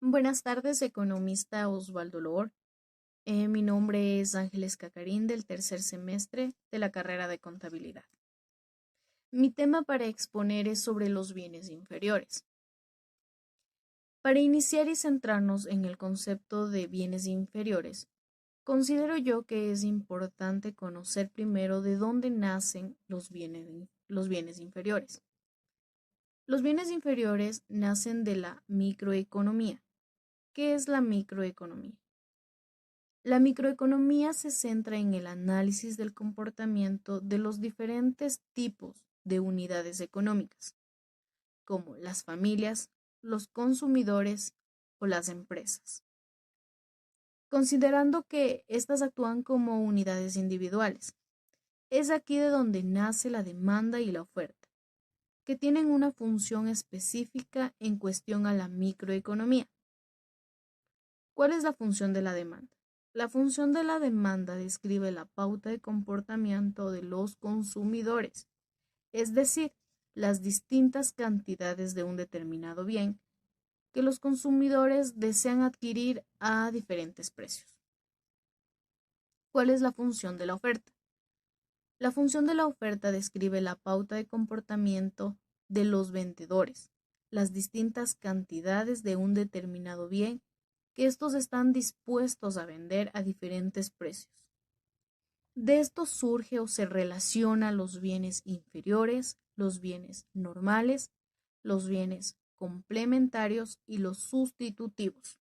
Buenas tardes, economista Osvaldo Lor. Mi nombre es Ángeles Cacarín del tercer semestre de la carrera de contabilidad. Mi tema para exponer es sobre los bienes inferiores. Para iniciar y centrarnos en el concepto de bienes inferiores, considero yo que es importante conocer primero de dónde nacen los bienes inferiores. Los bienes inferiores nacen de la microeconomía. ¿Qué es la microeconomía? La microeconomía se centra en el análisis del comportamiento de los diferentes tipos de unidades económicas, como las familias, los consumidores o las empresas, considerando que éstas actúan como unidades individuales. Es aquí de donde nace la demanda y la oferta, que tienen una función específica en cuestión a la microeconomía. ¿Cuál es la función de la demanda? La función de la demanda describe la pauta de comportamiento de los consumidores, es decir, las distintas cantidades de un determinado bien que los consumidores desean adquirir a diferentes precios. ¿Cuál es la función de la oferta? La función de la oferta describe la pauta de comportamiento de los vendedores, las distintas cantidades de un determinado bien que estos están dispuestos a vender a diferentes precios. De esto surge o se relaciona los bienes inferiores, los bienes normales, los bienes complementarios y los sustitutivos.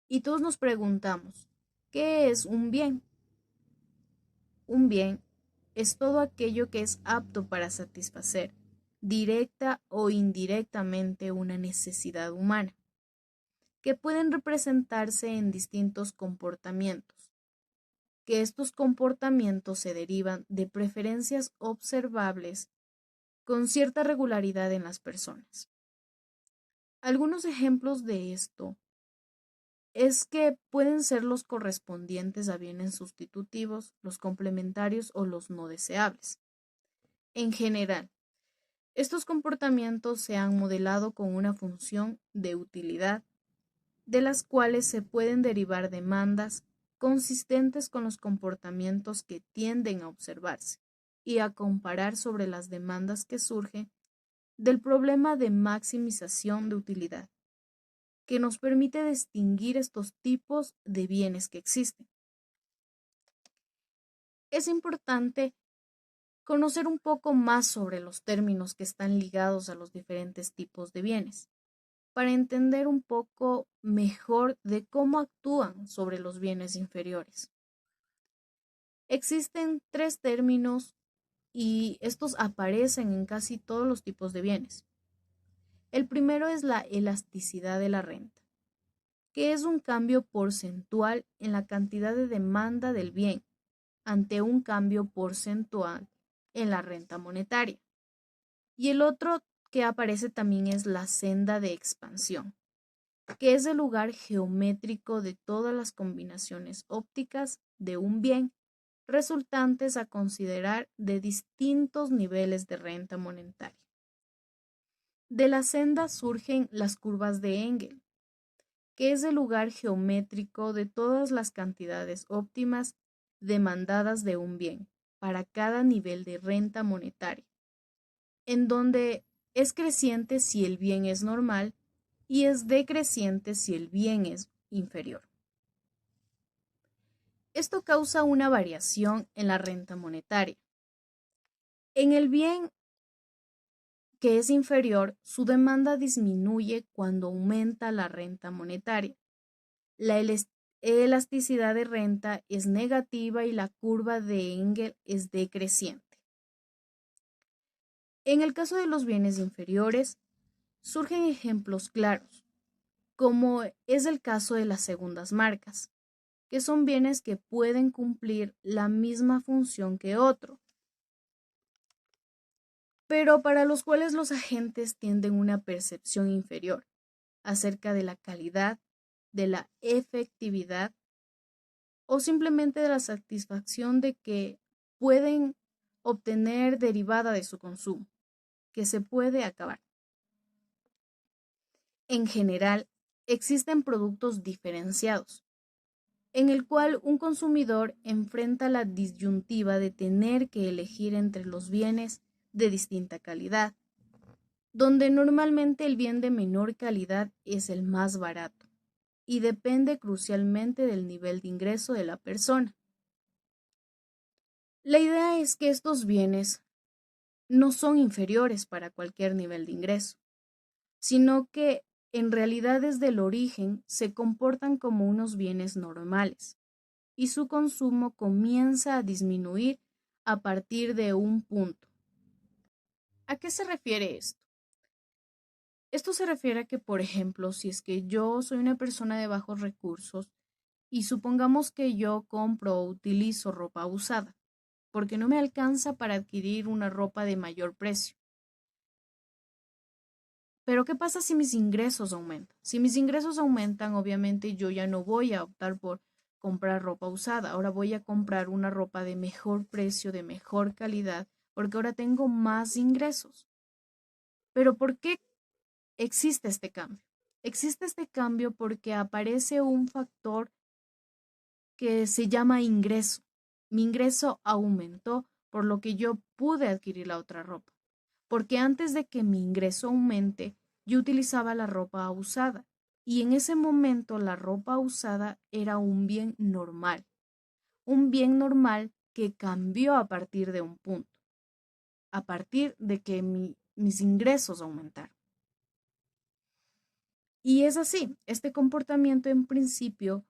Y todos nos preguntamos, ¿qué es un bien? Un bien es todo aquello que es apto para satisfacer, directa o indirectamente, una necesidad humana, que pueden representarse en distintos comportamientos, que estos comportamientos se derivan de preferencias observables con cierta regularidad en las personas. Algunos ejemplos de esto es que pueden ser los correspondientes a bienes sustitutivos, los complementarios o los no deseables. En general, estos comportamientos se han modelado con una función de utilidad, de las cuales se pueden derivar demandas consistentes con los comportamientos que tienden a observarse y a comparar sobre las demandas que surgen del problema de maximización de utilidad, que nos permite distinguir estos tipos de bienes que existen. Es importante conocer un poco más sobre los términos que están ligados a los diferentes tipos de bienes, para entender un poco mejor de cómo actúan sobre los bienes inferiores. Existen tres términos y estos aparecen en casi todos los tipos de bienes. El primero es la elasticidad de la renta, que es un cambio porcentual en la cantidad de demanda del bien ante un cambio porcentual en la renta monetaria. Y el otro que aparece también es la senda de expansión, que es el lugar geométrico de todas las combinaciones ópticas de un bien resultantes a considerar de distintos niveles de renta monetaria. De la senda surgen las curvas de Engel, que es el lugar geométrico de todas las cantidades óptimas demandadas de un bien para cada nivel de renta monetaria, en donde es creciente si el bien es normal y es decreciente si el bien es inferior. Esto causa una variación en la renta monetaria. En el bien que es inferior, su demanda disminuye cuando aumenta la renta monetaria. La elasticidad de renta es negativa y la curva de Engel es decreciente. En el caso de los bienes inferiores, surgen ejemplos claros, como es el caso de las segundas marcas, que son bienes que pueden cumplir la misma función que otro, pero para los cuales los agentes tienen una percepción inferior acerca de la calidad, de la efectividad o simplemente de la satisfacción de que pueden obtener derivada de su consumo, que se puede acabar. en general, existen productos diferenciados, en el cual un consumidor enfrenta la disyuntiva de tener que elegir entre los bienes de distinta calidad, donde normalmente el bien de menor calidad es el más barato y depende crucialmente del nivel de ingreso de la persona. La idea es que estos bienes no son inferiores para cualquier nivel de ingreso, sino que en realidad desde el origen se comportan como unos bienes normales y su consumo comienza a disminuir a partir de un punto. ¿A qué se refiere esto? Esto se refiere a que, por ejemplo, si es que yo soy una persona de bajos recursos y supongamos que yo compro o utilizo ropa usada, porque no me alcanza para adquirir una ropa de mayor precio. Pero ¿qué pasa si mis ingresos aumentan? Si mis ingresos aumentan, obviamente yo ya no voy a optar por comprar ropa usada. Ahora voy a comprar una ropa de mejor precio, de mejor calidad, porque ahora tengo más ingresos. Pero ¿por qué existe este cambio? Existe este cambio porque aparece un factor que se llama ingreso. Mi ingreso aumentó, por lo que yo pude adquirir la otra ropa. Porque antes de que mi ingreso aumente, yo utilizaba la ropa usada. Y en ese momento la ropa usada era un bien normal que cambió a partir de un punto, a partir de que mis ingresos aumentaron. Y es así, este comportamiento en principio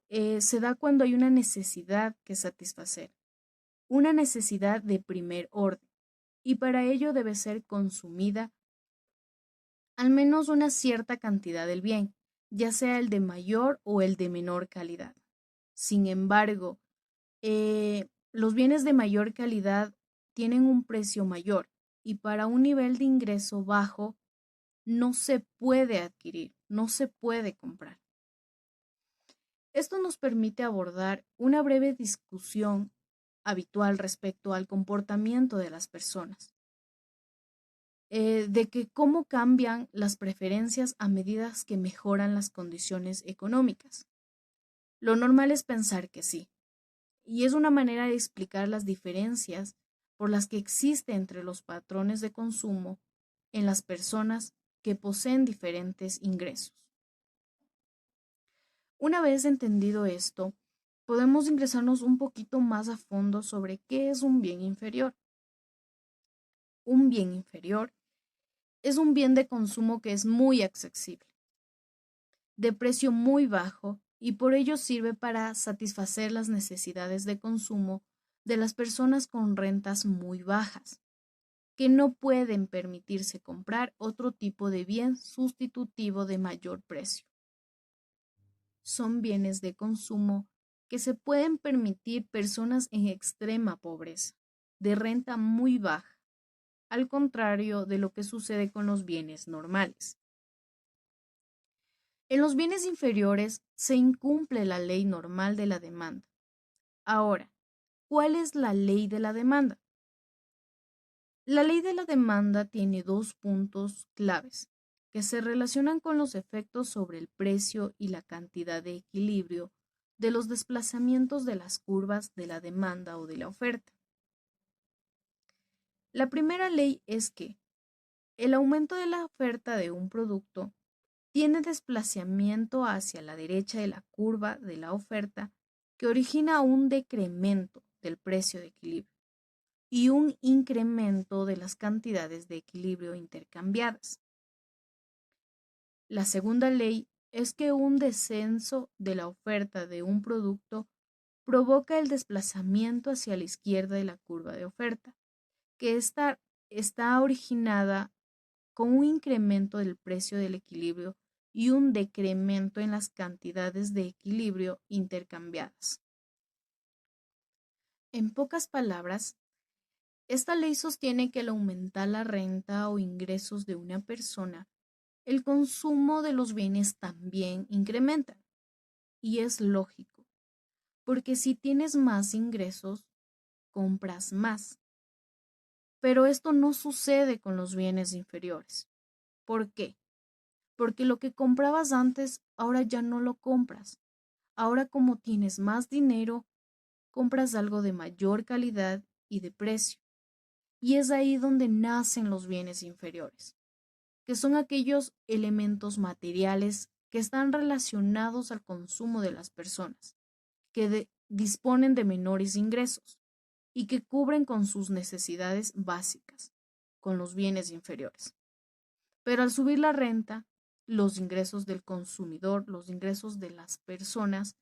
se da cuando hay una necesidad que satisfacer, una necesidad de primer orden, y para ello debe ser consumida al menos una cierta cantidad del bien, ya sea el de mayor o el de menor calidad. Sin embargo, los bienes de mayor calidad tienen un precio mayor y para un nivel de ingreso bajo no se puede adquirir, no se puede comprar. Esto nos permite abordar una breve discusión habitual respecto al comportamiento de las personas, de que cómo cambian las preferencias a medida que mejoran las condiciones económicas. Lo normal es pensar que sí, y es una manera de explicar las diferencias por las que existe entre los patrones de consumo en las personas que poseen diferentes ingresos. Una vez entendido esto, podemos ingresarnos un poquito más a fondo sobre qué es un bien inferior. Un bien inferior es un bien de consumo que es muy accesible, de precio muy bajo y por ello sirve para satisfacer las necesidades de consumo de las personas con rentas muy bajas, que no pueden permitirse comprar otro tipo de bien sustitutivo de mayor precio. Son bienes de consumo que se pueden permitir personas en extrema pobreza, de renta muy baja, al contrario de lo que sucede con los bienes normales. En los bienes inferiores se incumple la ley normal de la demanda. Ahora, ¿cuál es la ley de la demanda? La ley de la demanda tiene dos puntos claves que se relacionan con los efectos sobre el precio y la cantidad de equilibrio de los desplazamientos de las curvas de la demanda o de la oferta. La primera ley es que el aumento de la oferta de un producto tiene desplazamiento hacia la derecha de la curva de la oferta que origina un decremento del precio de equilibrio y un incremento de las cantidades de equilibrio intercambiadas. La segunda ley es que un descenso de la oferta de un producto provoca el desplazamiento hacia la izquierda de la curva de oferta, que está originada con un incremento del precio del equilibrio y un decremento en las cantidades de equilibrio intercambiadas. En pocas palabras, esta ley sostiene que al aumentar la renta o ingresos de una persona, el consumo de los bienes también incrementa. Y es lógico, porque si tienes más ingresos, compras más. Pero esto no sucede con los bienes inferiores. ¿Por qué? porque lo que comprabas antes ahora ya no lo compras. Ahora como tienes más dinero, compras algo de mayor calidad y de precio. Y es ahí donde nacen los bienes inferiores, que son aquellos elementos materiales que están relacionados al consumo de las personas, que disponen de menores ingresos y que cubren con sus necesidades básicas, con los bienes inferiores. Pero al subir la renta, los ingresos del consumidor, los ingresos de las personas,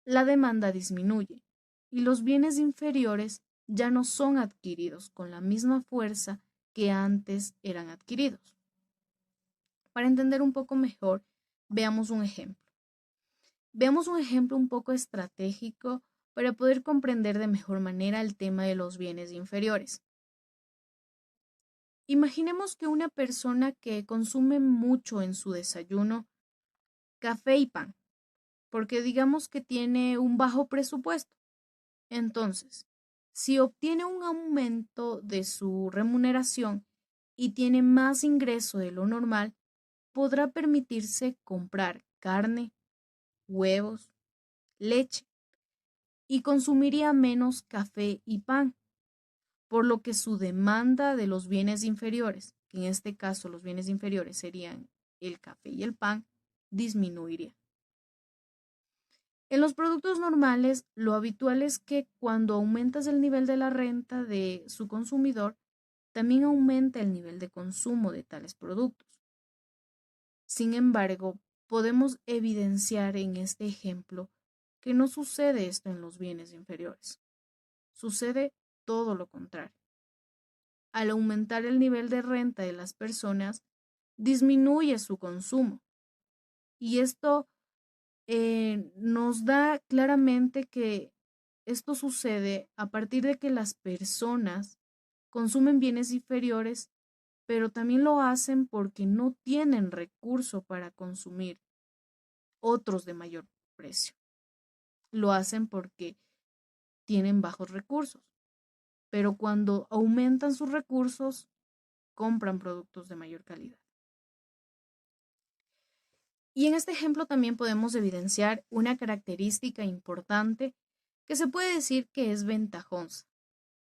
la demanda disminuye y los bienes inferiores ya no son adquiridos con la misma fuerza que antes eran adquiridos. Para entender un poco mejor, veamos un ejemplo. Veamos un ejemplo un poco estratégico para poder comprender de mejor manera el tema de los bienes inferiores. Imaginemos que una persona que consume mucho en su desayuno café y pan, porque digamos que tiene un bajo presupuesto. Entonces, si obtiene un aumento de su remuneración y tiene más ingreso de lo normal, podrá permitirse comprar carne, huevos, leche y consumiría menos café y pan, por lo que su demanda de los bienes inferiores, que en este caso los bienes inferiores serían el café y el pan, disminuiría. En los productos normales, lo habitual es que cuando aumentas el nivel de la renta de su consumidor, también aumenta el nivel de consumo de tales productos. Sin embargo, podemos evidenciar en este ejemplo que no sucede esto en los bienes inferiores. Sucede todo lo contrario. Al aumentar el nivel de renta de las personas, disminuye su consumo. Y esto nos da claramente que esto sucede a partir de que las personas consumen bienes inferiores, pero también lo hacen porque no tienen recurso para consumir otros de mayor precio. Lo hacen porque tienen bajos recursos, pero cuando aumentan sus recursos, compran productos de mayor calidad. Y en este ejemplo también podemos evidenciar una característica importante que se puede decir que es ventajosa,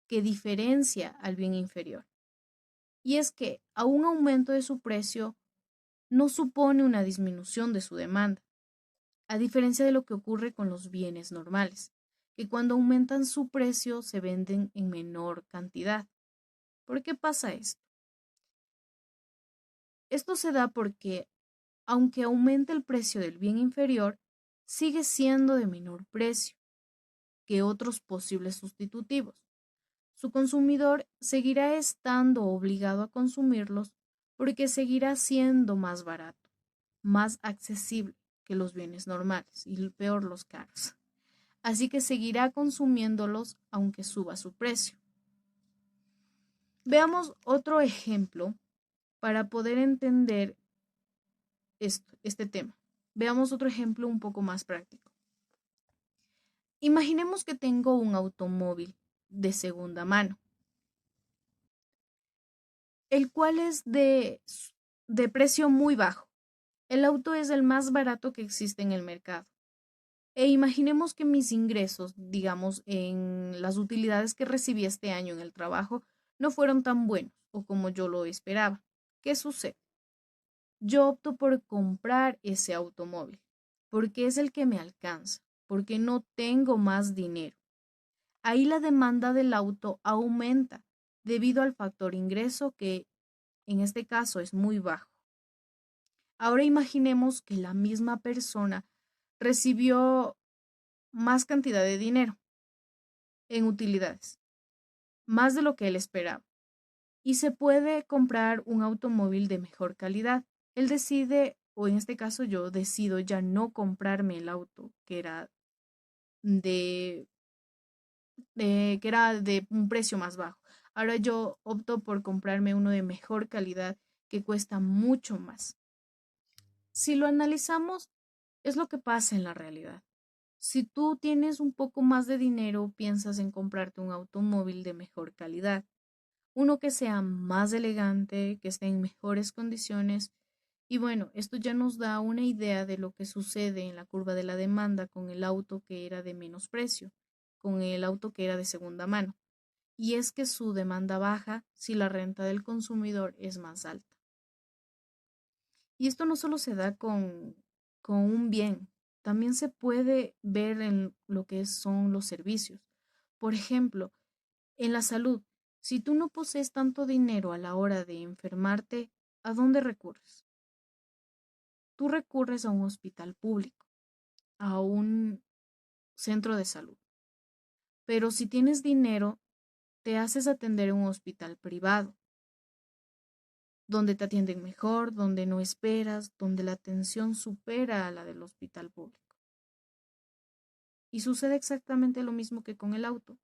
que diferencia al bien inferior. Y es que a un aumento de su precio no supone una disminución de su demanda, a diferencia de lo que ocurre con los bienes normales, que cuando aumentan su precio se venden en menor cantidad. ¿Por qué pasa esto? Esto se da porque, aunque aumente el precio del bien inferior, sigue siendo de menor precio que otros posibles sustitutivos. Su consumidor seguirá estando obligado a consumirlos porque seguirá siendo más barato, más accesible que los bienes normales y peor los caros. Así que seguirá consumiéndolos aunque suba su precio. Veamos otro ejemplo para poder entender este tema. Veamos otro ejemplo un poco más práctico. Imaginemos que tengo un automóvil de segunda mano, el cual es de precio muy bajo. El auto es el más barato que existe en el mercado. E imaginemos que mis ingresos, digamos, en las utilidades que recibí este año en el trabajo, no fueron tan buenos o como yo lo esperaba. ¿Qué sucede? Yo opto por comprar ese automóvil porque es el que me alcanza, porque no tengo más dinero. Ahí la demanda del auto aumenta debido al factor ingreso que en este caso es muy bajo. Ahora imaginemos que la misma persona recibió más cantidad de dinero en utilidades, más de lo que él esperaba, y se puede comprar un automóvil de mejor calidad. Él decide, o en este caso yo decido ya no comprarme el auto que era de, que era de un precio más bajo. Ahora yo opto por comprarme uno de mejor calidad que cuesta mucho más. Si lo analizamos, es lo que pasa en la realidad. Si tú tienes un poco más de dinero, piensas en comprarte un automóvil de mejor calidad, uno que sea más elegante, que esté en mejores condiciones Y bueno, esto ya nos da una idea de lo que sucede en la curva de la demanda con el auto que era de menos precio, con el auto que era de segunda mano. Y es que su demanda baja si la renta del consumidor es más alta. Y esto no solo se da con un bien, también se puede ver en lo que son los servicios. Por ejemplo, en la salud, si tú no posees tanto dinero a la hora de enfermarte, ¿a dónde recurres? Tú recurres a un hospital público, a un centro de salud. Pero si tienes dinero, te haces atender en un hospital privado, donde te atienden mejor, donde no esperas, donde la atención supera a la del hospital público. Y sucede exactamente lo mismo que con el auto.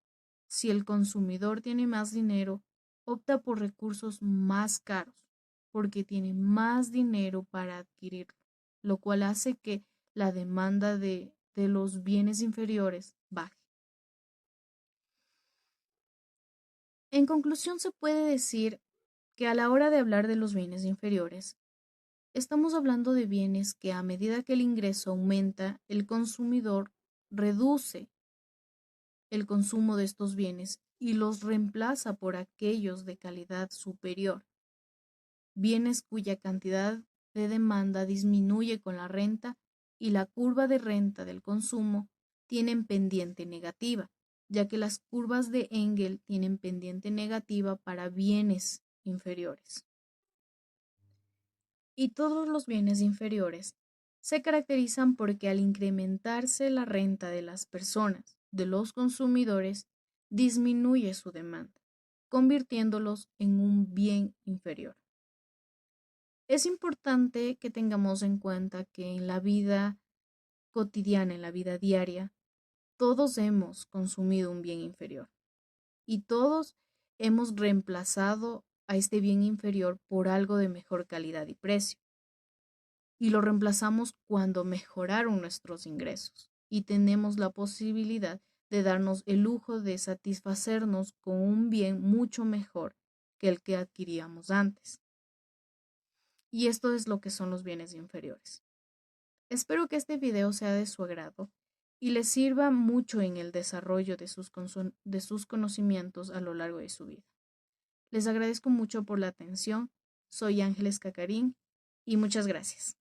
Si el consumidor tiene más dinero, opta por recursos más caros, porque tiene más dinero para adquirirlo, lo cual hace que la demanda de los bienes inferiores baje. En conclusión, se puede decir que a la hora de hablar de los bienes inferiores, estamos hablando de bienes que a medida que el ingreso aumenta, el consumidor reduce el consumo de estos bienes y los reemplaza por aquellos de calidad superior, bienes cuya cantidad de demanda disminuye con la renta y la curva de renta del consumo tienen pendiente negativa, ya que las curvas de Engel tienen pendiente negativa para bienes inferiores. Y todos los bienes inferiores se caracterizan porque al incrementarse la renta de las personas, de los consumidores, disminuye su demanda, convirtiéndolos en un bien inferior. Es importante que tengamos en cuenta que en la vida cotidiana, en la vida diaria, todos hemos consumido un bien inferior y todos hemos reemplazado a este bien inferior por algo de mejor calidad y precio. Y lo reemplazamos cuando mejoraron nuestros ingresos y tenemos la posibilidad de darnos el lujo de satisfacernos con un bien mucho mejor que el que adquiríamos antes. Y esto es lo que son los bienes inferiores. Espero que este video sea de su agrado y les sirva mucho en el desarrollo de sus conocimientos a lo largo de su vida. Les agradezco mucho por la atención. Soy Ángeles Cacarín y muchas gracias.